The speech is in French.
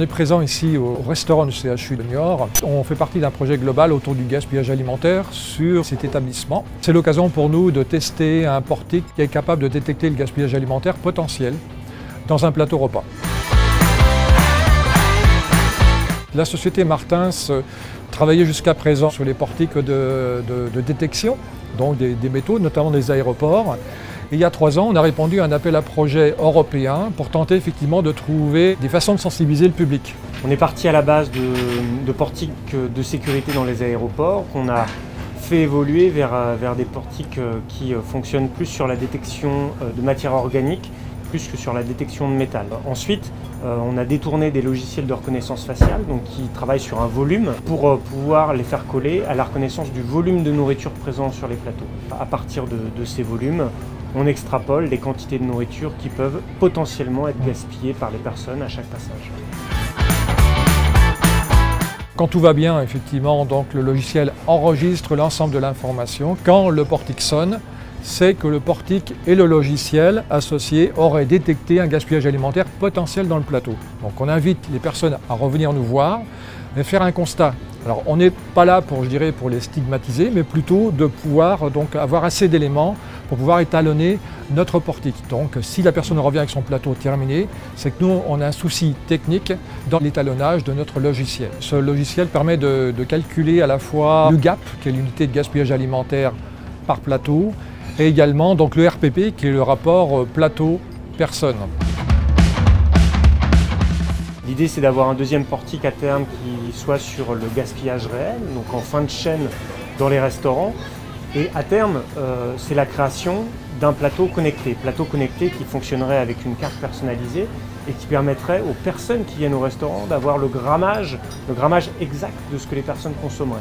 est présent ici au restaurant du CHU de Niort. On fait partie d'un projet global autour du gaspillage alimentaire sur cet établissement. C'est l'occasion pour nous de tester un portique qui est capable de détecter le gaspillage alimentaire potentiel dans un plateau repas. La société Martins travaillait jusqu'à présent sur les portiques de détection, donc des métaux, notamment des aéroports. Et il y a 3 ans, on a répondu à un appel à projet européen pour tenter effectivement de trouver des façons de sensibiliser le public. On est parti à la base de portiques de sécurité dans les aéroports qu'on a fait évoluer vers des portiques qui fonctionnent plus sur la détection de matières organiques plus que sur la détection de métal. Ensuite, on a détourné des logiciels de reconnaissance faciale donc qui travaillent sur un volume pour pouvoir les faire coller à la reconnaissance du volume de nourriture présent sur les plateaux. À partir de ces volumes, on extrapole les quantités de nourriture qui peuvent potentiellement être gaspillées par les personnes à chaque passage. Quand tout va bien, effectivement, donc le logiciel enregistre l'ensemble de l'information. Quand le portique sonne, c'est que le portique et le logiciel associé auraient détecté un gaspillage alimentaire potentiel dans le plateau. Donc on invite les personnes à revenir nous voir et faire un constat. Alors on n'est pas là pour, pour les stigmatiser, mais plutôt de pouvoir donc avoir assez d'éléments pour pouvoir étalonner notre portique. Donc si la personne revient avec son plateau terminé, c'est que nous on a un souci technique dans l'étalonnage de notre logiciel. Ce logiciel permet de calculer à la fois le GAP, qui est l'unité de gaspillage alimentaire par plateau, et également donc le RPP, qui est le rapport plateau-personne. L'idée, c'est d'avoir un deuxième portique à terme qui soit sur le gaspillage réel, donc en fin de chaîne dans les restaurants. Et à terme, c'est la création d'un plateau connecté qui fonctionnerait avec une carte personnalisée et qui permettrait aux personnes qui viennent au restaurant d'avoir le grammage exact de ce que les personnes consommeraient.